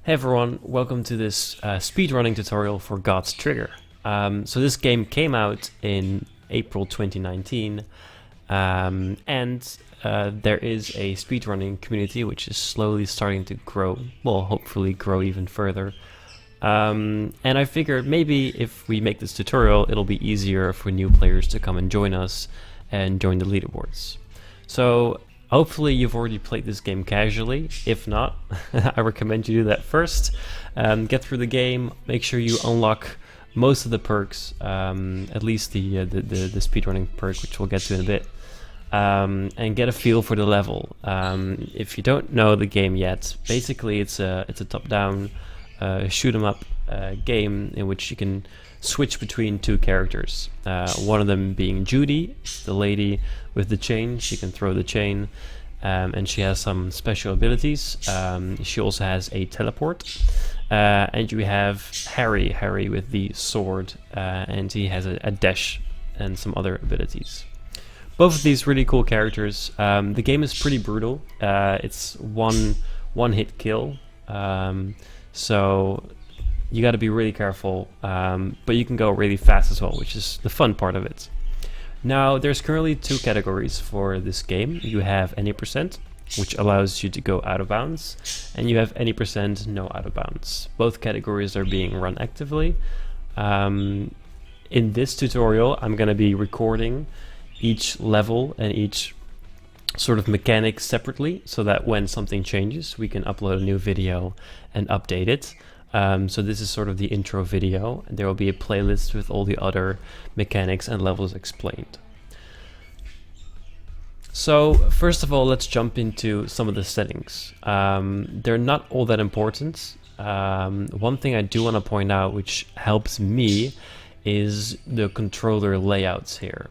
Hey everyone, welcome to this speedrunning tutorial for God's Trigger. So this game came out in April 2019, and there is a speedrunning community which is slowly starting to grow, well, hopefully grow even further. And I figured maybe if we make this tutorial, it'll be easier for new players to come and join us and join the leaderboards. So hopefully you've already played this game casually. If not, I recommend you do that first. Get through the game, make sure you unlock most of the perks, at least the speedrunning perk, which we'll get to in a bit, and get a feel for the level. If you don't know the game yet, basically it's a top-down shoot 'em up game in which you can switch between two characters. One of them being Judy, the lady with the chain. She can throw the chain, and she has some special abilities. She also has a teleport. And you have Harry with the sword, and he has a dash and some other abilities. Both of these really cool characters. The game is pretty brutal. It's one hit kill, so you got to be really careful, but you can go really fast as well, which is the fun part of it. Now, there's currently two categories for this game. You have any percent, which allows you to go out of bounds, and you have any percent no out of bounds. Both categories are being run actively. In this tutorial, I'm going to be recording each level and each sort of mechanic separately, so that when something changes, we can upload a new video and update it. So this is sort of the intro video, and there will be a playlist with all the other mechanics and levels explained. So first of all, let's jump into some of the settings. They're not all that important. One thing I do want to point out, which helps me, is the controller layouts here.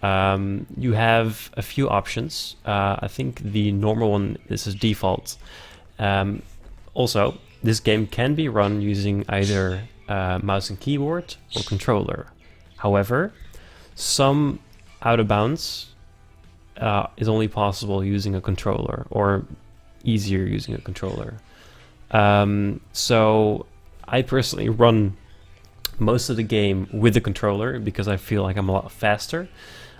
You have a few options. I think the normal one, this is default. Also, this game can be run using either mouse and keyboard or controller. However, some out of bounds is only possible using a controller, or easier using a controller. So I personally run most of the game with the controller because I feel like I'm a lot faster,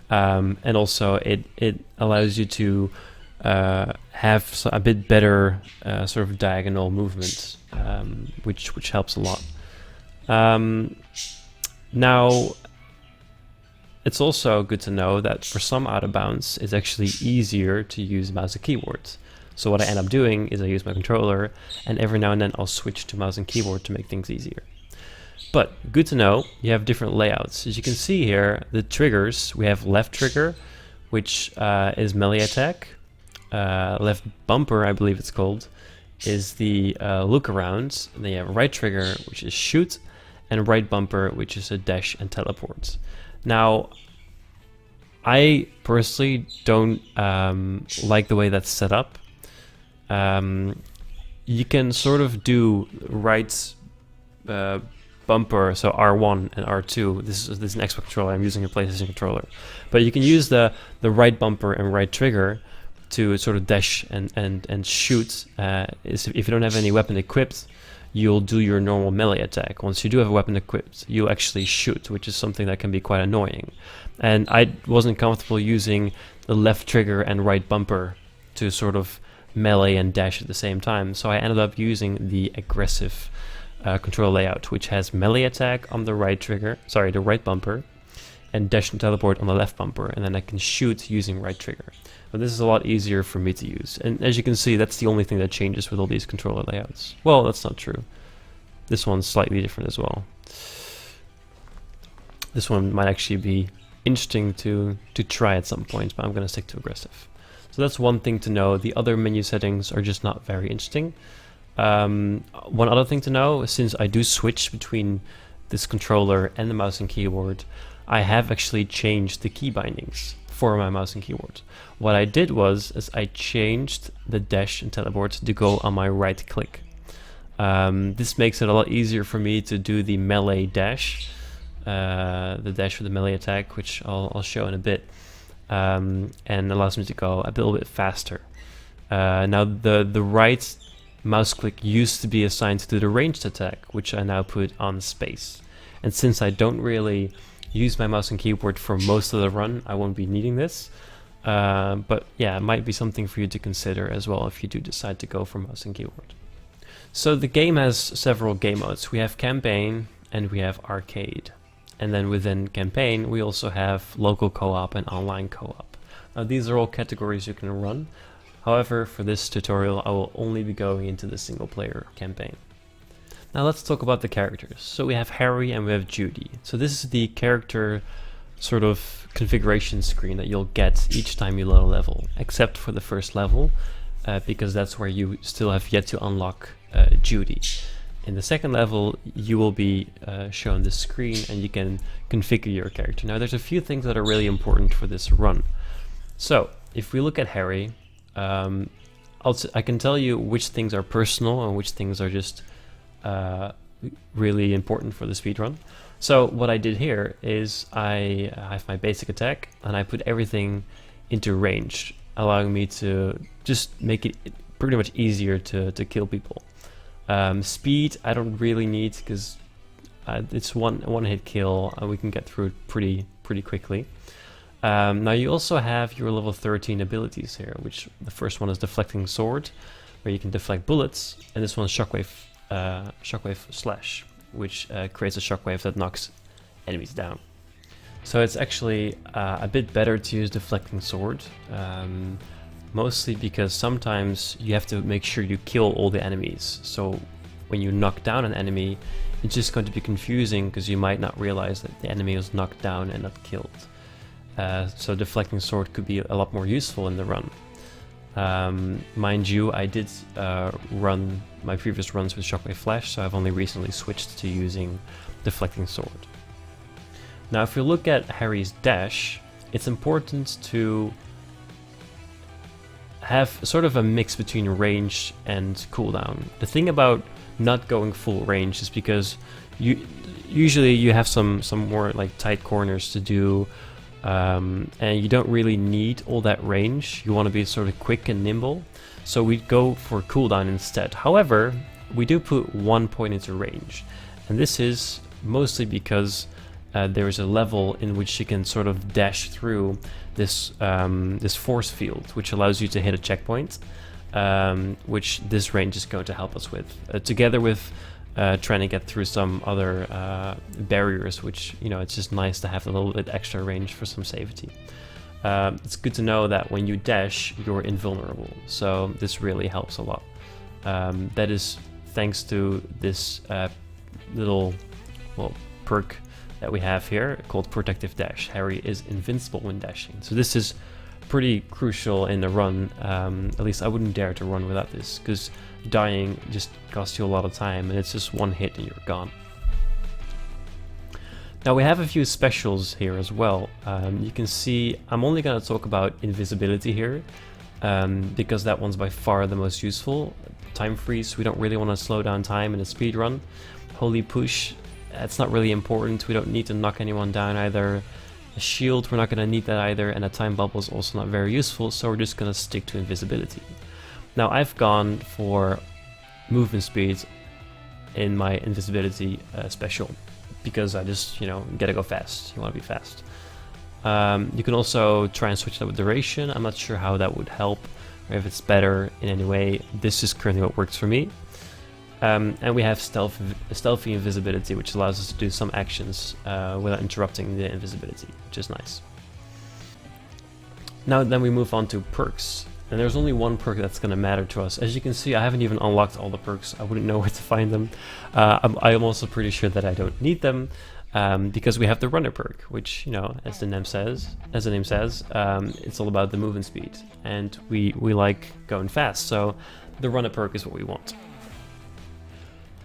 and also it allows you to have a bit better sort of diagonal movement, which helps a lot. Now, it's also good to know that for some out of bounds, it's actually easier to use mouse and keyboard. So what I end up doing is I use my controller, and every now and then I'll switch to mouse and keyboard to make things easier. But good to know, you have different layouts. As you can see here, the triggers, we have left trigger, which is melee attack. Left bumper, I believe it's called, is the look around. And then you have right trigger, which is shoot, and right bumper, which is a dash and teleport. Now, I personally don't like the way that's set up. You can sort of do right bumper, so R1 and R2. This is an Xbox controller. I'm using a PlayStation controller, but you can use the right bumper and right trigger to sort of dash and shoot. If you don't have any weapon equipped, you'll do your normal melee attack. Once you do have a weapon equipped, you'll actually shoot, which is something that can be quite annoying. And I wasn't comfortable using the left trigger and right bumper to sort of melee and dash at the same time, so I ended up using the aggressive control layout, which has melee attack on the right trigger, sorry, the right bumper, and dash and teleport on the left bumper, and then I can shoot using right trigger. But this is a lot easier for me to use, and as you can see, that's the only thing that changes with all these controller layouts. Well, that's not true. This one's slightly different as well. This one might actually be interesting to try at some point, but I'm going to stick to aggressive. So that's one thing to know. The other menu settings are just not very interesting. One other thing to know, since I do switch between this controller and the mouse and keyboard, I have actually changed the key bindings for my mouse and keyboard. What I did was I changed the dash and teleport to go on my right click. This makes it a lot easier for me to do the melee dash, the dash with the melee attack, which I'll show in a bit, and allows me to go a little bit faster. Now the right mouse click used to be assigned to the ranged attack, which I now put on space. And since I don't really use my mouse and keyboard for most of the run, I won't be needing this. But yeah, it might be something for you to consider as well if you do decide to go for mouse and keyboard. So the game has several game modes. We have campaign and we have arcade. And then within campaign, we also have local co-op and online co-op. Now these are all categories you can run. However, for this tutorial, I will only be going into the single player campaign. Now let's talk about the characters. So we have Harry and we have Judy. So this is the character sort of configuration screen that you'll get each time you load a level, except for the first level, because that's where you still have yet to unlock Judy. In the second level, you will be shown this screen and you can configure your character. Now there's a few things that are really important for this run. So if we look at Harry, I can tell you which things are personal and which things are just really important for the speedrun. So what I did here is I have my basic attack and I put everything into range, allowing me to just make it pretty much easier to kill people. Speed I don't really need because it's one hit kill and we can get through it pretty quickly. Now you also have your level 13 abilities here, which the first one is Deflecting Sword, where you can deflect bullets, and this one is Shockwave Slash, which creates a shockwave that knocks enemies down. So it's actually a bit better to use Deflecting Sword, mostly because sometimes you have to make sure you kill all the enemies. So when you knock down an enemy, it's just going to be confusing because you might not realize that the enemy was knocked down and not killed. So Deflecting Sword could be a lot more useful in the run. Mind you, I did run my previous runs with Shockwave Flash, so I've only recently switched to using Deflecting Sword. Now if you look at Harry's dash, it's important to have sort of a mix between range and cooldown. The thing about not going full range is because usually you have some more like tight corners to do, and you don't really need all that range. You want to be sort of quick and nimble, so we go for cooldown instead. However, we do put 1 point into range, and this is mostly because there is a level in which you can sort of dash through this this force field, which allows you to hit a checkpoint, which this range is going to help us with, together with trying to get through some other barriers, which, you know, it's just nice to have a little bit extra range for some safety. It's good to know that when you dash, you're invulnerable, so this really helps a lot. That is thanks to this little perk that we have here called Protective Dash. Harry is invincible when dashing, so this is pretty crucial in the run. At least I wouldn't dare to run without this, because dying just costs you a lot of time and it's just one hit and you're gone. Now we have a few specials here as well. You can see I'm only going to talk about invisibility here, because that one's by far the most useful. Time freeze, we don't really want to slow down time in a speed run. Holy push, that's not really important. We don't need to knock anyone down either. A shield, we're not going to need that either, and a time bubble is also not very useful, so we're just going to stick to invisibility. Now I've gone for movement speed in my invisibility special, because I just, you know, gotta go fast. You want to be fast. You can also try and switch that with duration. I'm not sure how that would help, or if it's better in any way. This is currently what works for me. And we have stealthy invisibility, which allows us to do some actions without interrupting the invisibility, which is nice. Now then we move on to perks. And there's only one perk that's going to matter to us. As you can see, I haven't even unlocked all the perks. I wouldn't know where to find them. I'm also pretty sure that I don't need them, because we have the runner perk, which, you know, as the name says, it's all about the movement speed, and we like going fast. So the runner perk is what we want.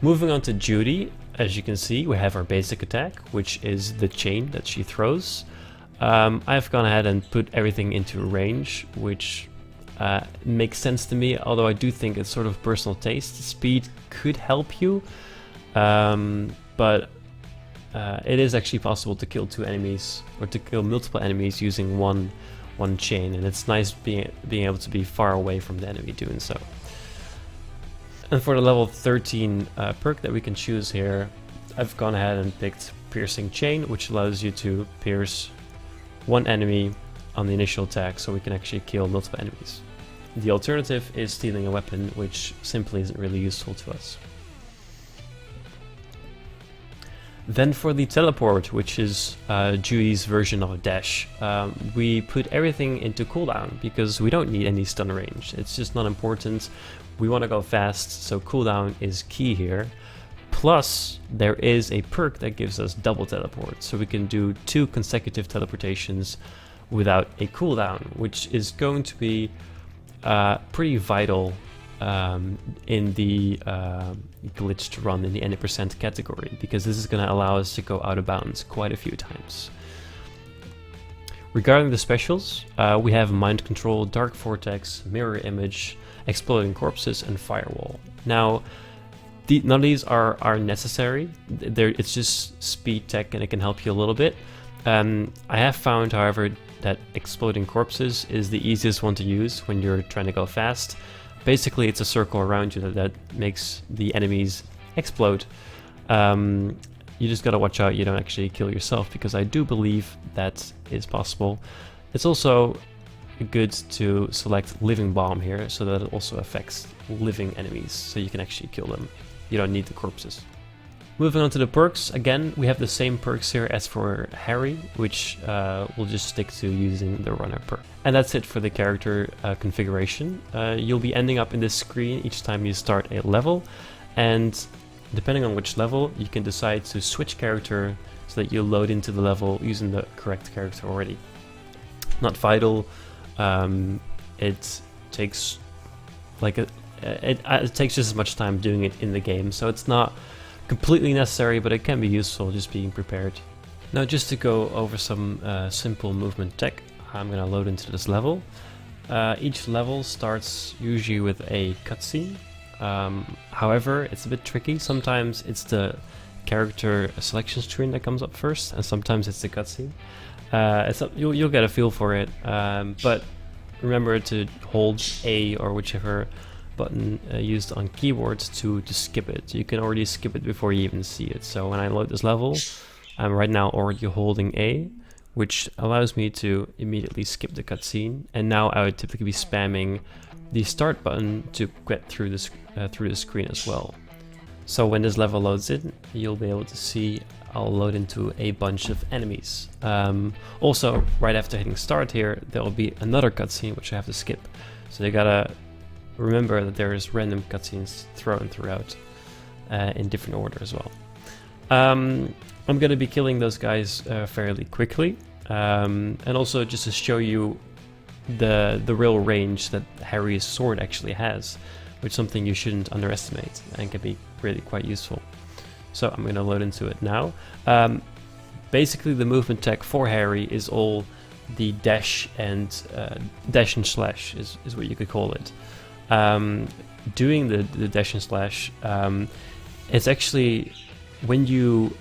Moving on to Judy, as you can see, we have our basic attack, which is the chain that she throws. I've gone ahead and put everything into range, which makes sense to me, although I do think it's sort of personal taste. Speed could help you, but it is actually possible to kill 2 enemies, or to kill multiple enemies using one chain, and it's nice being able to be far away from the enemy doing so. And for the level 13 perk that we can choose here, I've gone ahead and picked Piercing Chain, which allows you to pierce one enemy on the initial attack, so we can actually kill multiple enemies. The alternative is stealing a weapon, which simply isn't really useful to us. Then for the teleport, which is Judy's version of a dash, we put everything into cooldown because we don't need any stun range. It's just not important. We want to go fast, so cooldown is key here. Plus, there is a perk that gives us double teleport, so we can do 2 consecutive teleportations without a cooldown, which is going to be pretty vital in the glitched run in the any percent category, because this is going to allow us to go out of bounds quite a few times. Regarding the specials, we have Mind Control, Dark Vortex, Mirror Image, Exploding Corpses, and Firewall. Now, none of these are necessary. It's just speed tech and it can help you a little bit. I have found, however, that Exploding Corpses is the easiest one to use when you're trying to go fast. Basically, it's a circle around you that makes the enemies explode. You just gotta watch out you don't actually kill yourself, because I do believe that is possible. It's also good to select Living Bomb here, so that it also affects living enemies, so you can actually kill them. You don't need the corpses. Moving on to the perks, again, we have the same perks here as for Harry, which we'll just stick to using the runner perk. And that's it for the character configuration. You'll be ending up in this screen each time you start a level, and depending on which level, you can decide to switch character so that you load into the level using the correct character already. Not vital. It takes it takes just as much time doing it in the game, so it's not completely necessary, but it can be useful just being prepared. Now, just to go over some simple movement tech, I'm gonna load into this level. Each level starts usually with a cutscene. However, it's a bit tricky. Sometimes it's the character selection screen that comes up first, and sometimes it's the cutscene. You'll get a feel for it, but remember to hold A or whichever button used on keyboards to skip it. You can already skip it before you even see it. So when I load this level, I'm right now already holding A, which allows me to immediately skip the cutscene. And now I would typically be spamming the start button to get through the screen as well. So when this level loads in, you'll be able to see I'll load into a bunch of enemies. Also, right after hitting start here, there will be another cutscene which I have to skip. So you gotta remember that there's random cutscenes thrown throughout in different order as well. I'm gonna be killing those guys fairly quickly, and also just to show you the real range that Harry's sword actually has, which is something you shouldn't underestimate and can be really quite useful. So I'm gonna load into it now. Basically, the movement tech for Harry is all the dash and slash is what you could call it. Doing the dash and slash, it's actually when you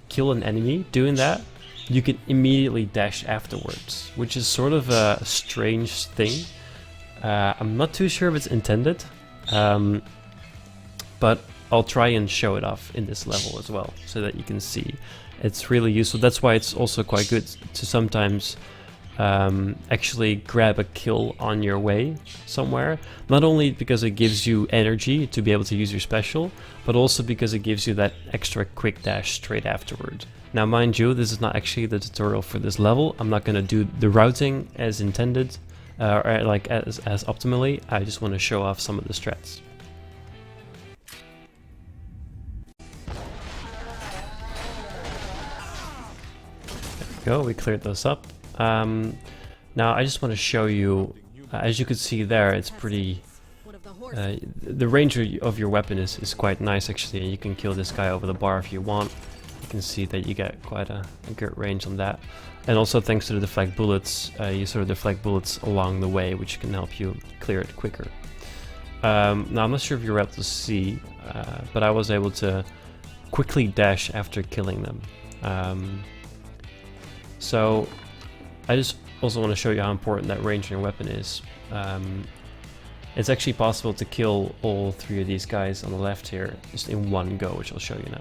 kill an enemy, doing that, you can immediately dash afterwards, which is sort of a strange thing. I'm not too sure if it's intended, but I'll try and show it off in this level as well, so that you can see. It's really useful. That's why it's also quite good to sometimes actually grab a kill on your way somewhere. Not only because it gives you energy to be able to use your special, but also because it gives you that extra quick dash straight afterward. Now, mind you, this is not actually the tutorial for this level. I'm not going to do the routing as intended, or like as optimally. I just want to show off some of the strats. There we go, we cleared those up. Now I just want to show you, as you can see there, it's pretty, the range of your weapon is quite nice actually, and you can kill this guy over the bar if you want. You can see that you get quite a good range on that. And also thanks to the deflect bullets, you sort of deflect bullets along the way, which can help you clear it quicker. Now I'm not sure if you're able to see, but I was able to quickly dash after killing them. So I just also want to show you how important that range in your weapon is. It's actually possible to kill all 3 of these guys on the left here just in one go, which I'll show you now.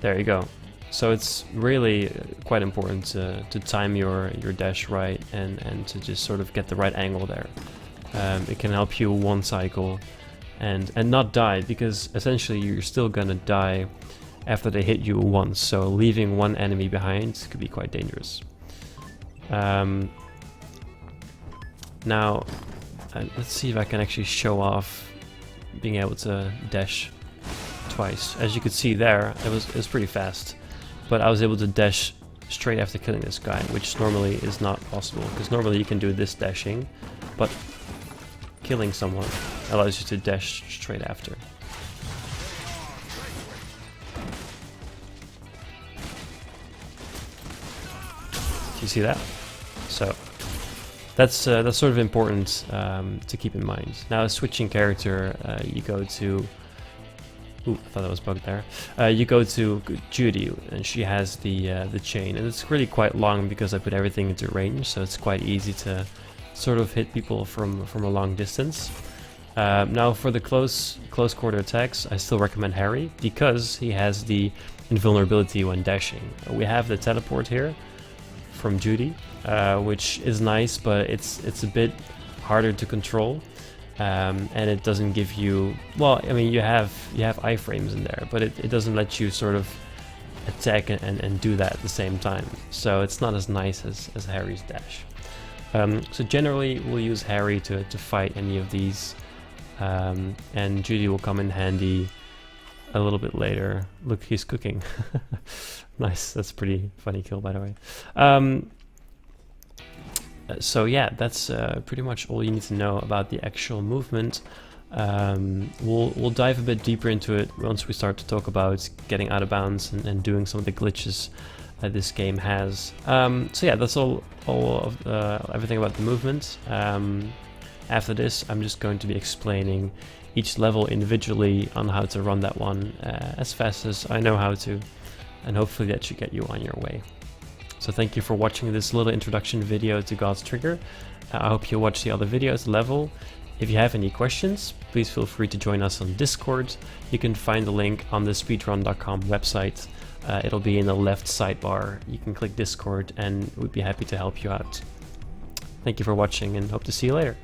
There you go. So it's really quite important to time your dash right and to just sort of get the right angle there. It can help you one cycle and not die, because essentially you're still gonna die after they hit you once, so leaving one enemy behind could be quite dangerous. Now, let's see if I can actually show off being able to dash twice. As you could see there, it was pretty fast, but I was able to dash straight after killing this guy, which normally is not possible, because normally you can do this dashing, but killing someone allows you to dash straight after. Do you see that? So that's sort of important to keep in mind. Now, switching character, you go to. Ooh, I thought that was bugged there. You go to Judy, and she has the chain, and it's really quite long because I put everything into range, so it's quite easy to sort of hit people from a long distance. Now, for the close quarter attacks, I still recommend Harry because he has the invulnerability when dashing. We have the teleport here from Judy, which is nice, but it's a bit harder to control. And it doesn't give you, well, I mean, you have iframes in there, but it doesn't let you sort of attack and do that at the same time, so it's not as nice as Harry's dash. So generally we'll use Harry to fight any of these, and Judy will come in handy a little bit later. Look, he's cooking. Nice, that's a pretty funny kill, by the way. So yeah, that's pretty much all you need to know about the actual movement. We'll dive a bit deeper into it once we start to talk about getting out of bounds and doing some of the glitches that this game has. So yeah, that's all of everything about the movement. After this, I'm just going to be explaining each level individually on how to run that one as fast as I know how to, and hopefully that should get you on your way. So thank you for watching this little introduction video to God's Trigger. I hope you'll watch the other videos level. If you have any questions, please feel free to join us on Discord. You can find the link on the speedrun.com website. It'll be in the left sidebar. You can click Discord and we'd be happy to help you out. Thank you for watching and hope to see you later.